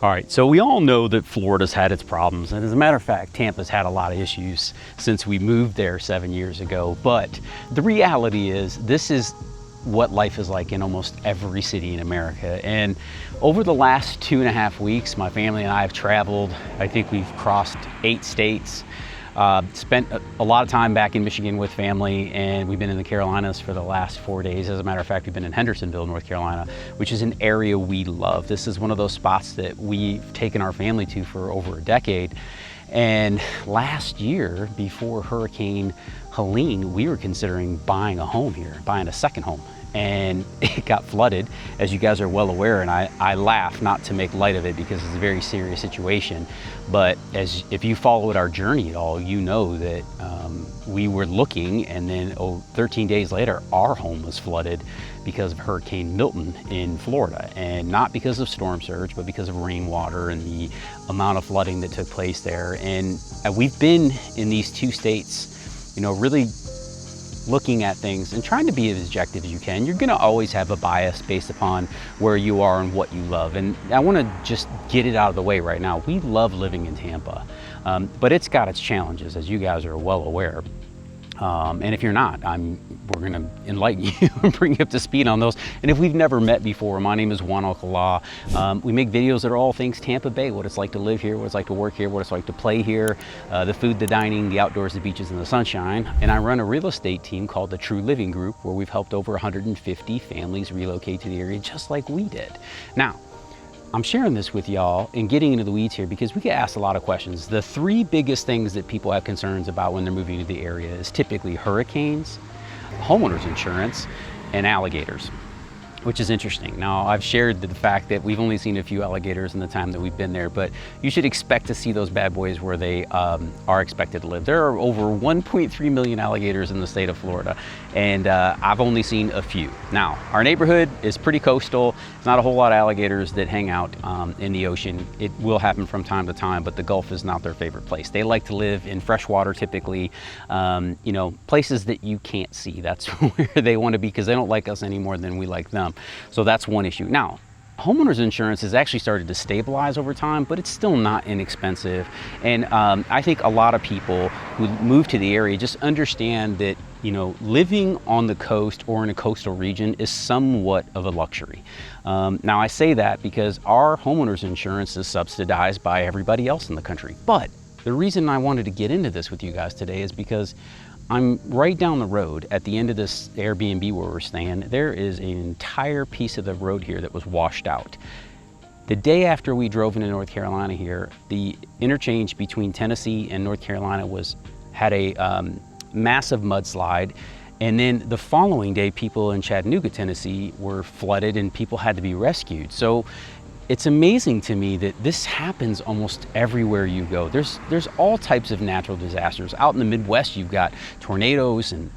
All right, so we all know that Florida's had its problems, and as a matter of fact, Tampa's had a lot of issues since we moved there 7 years ago. But the reality is, this is what life is like in almost every city in America. And over the last 2.5 weeks, my family and I have traveled. I think we've crossed 8 states. Spent a lot of time back in Michigan with family, and we've been in the Carolinas for the last 4 days. As a matter of fact, we've been in Hendersonville, North Carolina, which is an area we love. This is one of those spots that we've taken our family to for over a decade. And last year, before Hurricane Helene, we were considering buying a home here, buying a second home. And it got flooded, as you guys are well aware, and I laugh not to make light of it because it's a very serious situation. But if you followed our journey at all, you know that we were looking, and then 13 days later, our home was flooded because of Hurricane Milton in Florida. And not because of storm surge, but because of rainwater and the amount of flooding that took place there. And we've been in these 2 states, you know, really looking at things and trying to be as objective as you can. You're gonna always have a bias based upon where you are and what you love. And I wanna just get it out of the way right now. We love living in Tampa, but it's got its challenges, as you guys are well aware. And if you're not, we're gonna enlighten you and bring you up to speed on those. And if we've never met before, my name is Juan Alcalá. We make videos that are all things Tampa Bay, what it's like to live here, what it's like to work here, what it's like to play here, the food, the dining, the outdoors, the beaches, and the sunshine. And I run a real estate team called the True Living Group, where we've helped over 150 families relocate to the area just like we did. Now, I'm sharing this with y'all and getting into the weeds here because we get asked a lot of questions. The 3 biggest things that people have concerns about when they're moving to the area is typically hurricanes, homeowners insurance, and alligators, which is interesting. Now, I've shared the fact that we've only seen a few alligators in the time that we've been there, but you should expect to see those bad boys where they are expected to live. There are over 1.3 million alligators in the state of Florida, and I've only seen a few. Now, our neighborhood is pretty coastal. There's not a whole lot of alligators that hang out in the ocean. It will happen from time to time, but the Gulf is not their favorite place. They like to live in freshwater, typically, you know, places that you can't see. That's where they want to be because they don't like us any more than we like them. So that's one issue. Now, homeowners insurance has actually started to stabilize over time, but it's still not inexpensive. And I think a lot of people who move to the area just understand that, you know, living on the coast or in a coastal region is somewhat of a luxury. Now, I say that because our homeowners insurance is subsidized by everybody else in the country. But the reason I wanted to get into this with you guys today is because I'm right down the road at the end of this Airbnb where we're staying. There is an entire piece of the road here that was washed out. The day after we drove into North Carolina here, the interchange between Tennessee and North Carolina had a massive mudslide. And then the following day, people in Chattanooga, Tennessee were flooded and people had to be rescued. So it's amazing to me that this happens almost everywhere you go. There's all types of natural disasters. Out in the Midwest, you've got tornadoes, and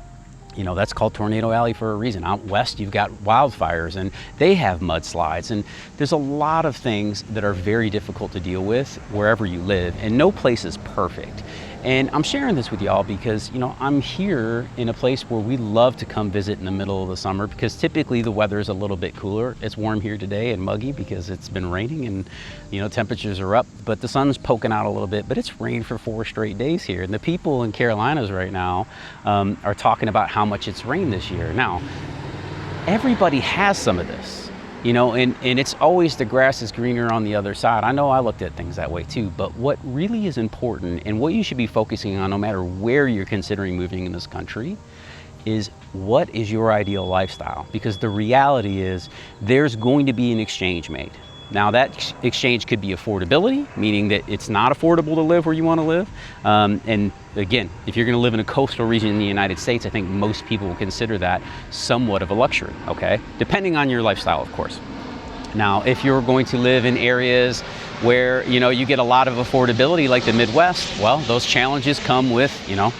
you know, that's called Tornado Alley for a reason. Out west, you've got wildfires, and they have mudslides. And there's a lot of things that are very difficult to deal with wherever you live, and no place is perfect. And I'm sharing this with y'all because, you know, I'm here in a place where we love to come visit in the middle of the summer because typically the weather is a little bit cooler. It's warm here today and muggy because it's been raining and, you know, temperatures are up, but the sun's poking out a little bit, but it's rained for 4 straight days here. And the people in Carolinas right now are talking about how much it's rained this year. Now, everybody has some of this. You know, and it's always the grass is greener on the other side. I know I looked at things that way too, but what really is important and what you should be focusing on no matter where you're considering moving in this country is what is your ideal lifestyle? Because the reality is there's going to be an exchange made. Now that exchange could be affordability, meaning that it's not affordable to live where you want to live. And again, if you're going to live in a coastal region in the United States, I think most people will consider that somewhat of a luxury, okay? Depending on your lifestyle, of course. Now, if you're going to live in areas where, you know, you get a lot of affordability like the Midwest, well, those challenges come with, you know,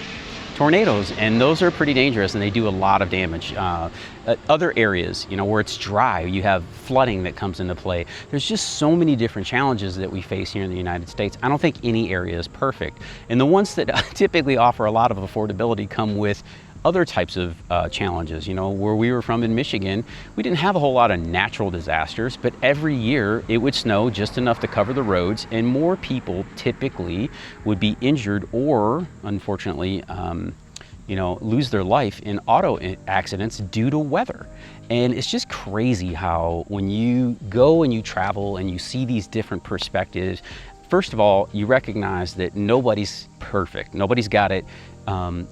tornadoes, and those are pretty dangerous and they do a lot of damage. Other areas, you know, where it's dry, you have flooding that comes into play. There's just so many different challenges that we face here in the United States. I don't think any area is perfect. And the ones that typically offer a lot of affordability come with other types of challenges. You know, where we were from in Michigan, we didn't have a whole lot of natural disasters, but every year it would snow just enough to cover the roads, and more people typically would be injured or, unfortunately, you know, lose their life in auto accidents due to weather. And it's just crazy how when you go and you travel and you see these different perspectives, first of all, you recognize that nobody's perfect. Nobody's got it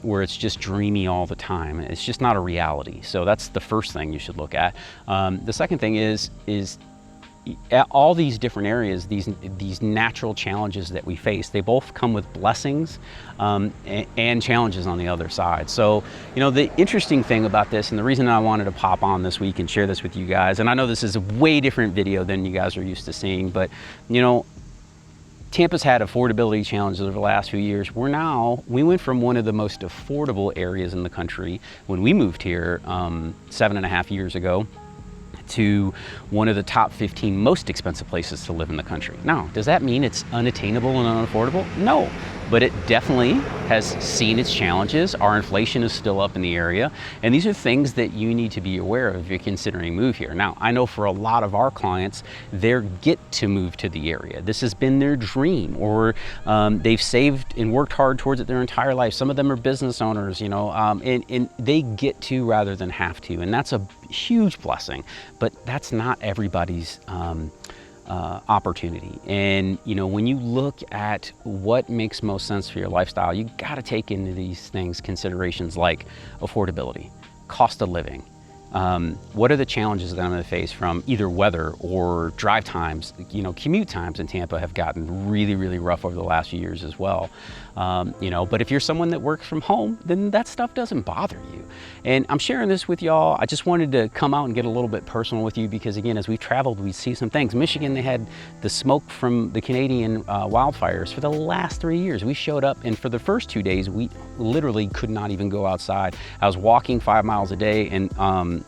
where it's just dreamy all the time. It's just not a reality. So that's the first thing you should look at. The second thing is all these different areas, these natural challenges that we face, they both come with blessings and challenges on the other side. So, you know, the interesting thing about this, and the reason I wanted to pop on this week and share this with you guys, and I know this is a way different video than you guys are used to seeing, but, you know, Tampa's had affordability challenges over the last few years. We went from one of the most affordable areas in the country when we moved here 7.5 years ago to one of the top 15 most expensive places to live in the country. Now, does that mean it's unattainable and unaffordable? No, but it definitely has seen its challenges. Our inflation is still up in the area, and these are things that you need to be aware of if you're considering move here. Now, I know for a lot of our clients, they get to move to the area. This has been their dream, or they've saved and worked hard towards it their entire life. Some of them are business owners, you know, and they get to rather than have to, and that's a huge blessing, but that's not everybody's opportunity. And, you know, when you look at what makes most sense for your lifestyle, you got to take into these things considerations like affordability, cost of living. What are the challenges that I'm going to face from either weather or drive times? You know, commute times in Tampa have gotten really, really rough over the last few years as well. You know, but if you're someone that works from home, then that stuff doesn't bother you. And I'm sharing this with y'all. I just wanted to come out and get a little bit personal with you because, again, as we traveled, we see some things. Michigan, they had the smoke from the Canadian wildfires for the last 3 years. We showed up, and for the first 2 days, we literally could not even go outside. I was walking 5 miles a day, and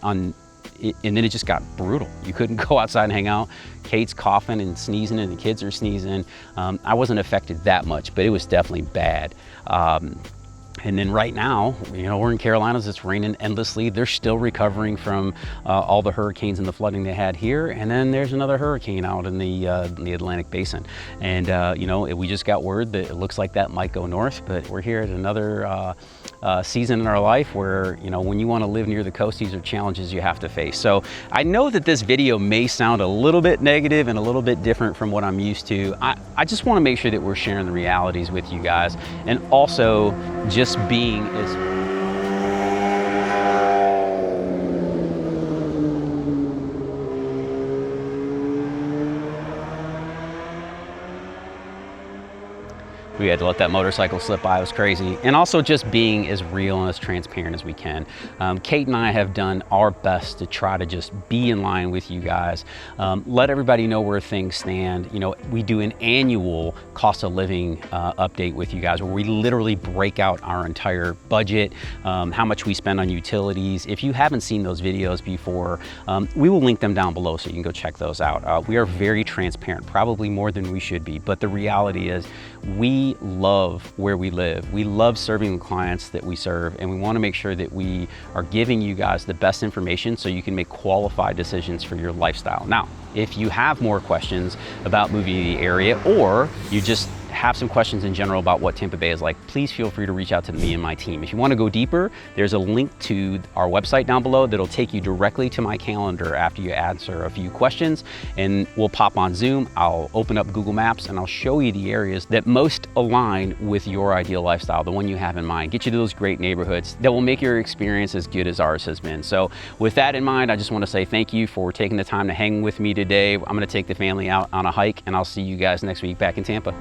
and then it just got brutal. You couldn't go outside and hang out. Kate's coughing and sneezing, and the kids are sneezing. I wasn't affected that much, but it was definitely bad. And then right now, you know, we're in Carolinas, it's raining endlessly. They're still recovering from all the hurricanes and the flooding they had here. And then there's another hurricane out in the Atlantic Basin. And, you know, we just got word that it looks like that might go north, but we're here at another season in our life where, you know, when you want to live near the coast, these are challenges you have to face. So I know that this video may sound a little bit negative and a little bit different from what I'm used to. I just want to make sure that we're sharing the realities with you guys, and also just being as we had to let that motorcycle slip by. It was crazy. And also just being as real and as transparent as we can. Kate and I have done our best to try to just be in line with you guys. Let everybody know where things stand. You know, we do an annual cost of living update with you guys where we literally break out our entire budget, how much we spend on utilities. If you haven't seen those videos before, we will link them down below so you can go check those out. We are very transparent, probably more than we should be, but the reality is we love where we live. We love serving the clients that we serve, and we want to make sure that we are giving you guys the best information so you can make qualified decisions for your lifestyle. Now, if you have more questions about moving to the area, or you just have some questions in general about what Tampa Bay is like, please feel free to reach out to me and my team. If you want to go deeper, there's a link to our website down below that'll take you directly to my calendar after you answer a few questions, and we'll pop on Zoom. I'll open up Google Maps and I'll show you the areas that most align with your ideal lifestyle, the one you have in mind. Get you to those great neighborhoods that will make your experience as good as ours has been. So with that in mind, I just want to say thank you for taking the time to hang with me today. I'm going to take the family out on a hike, and I'll see you guys next week back in Tampa.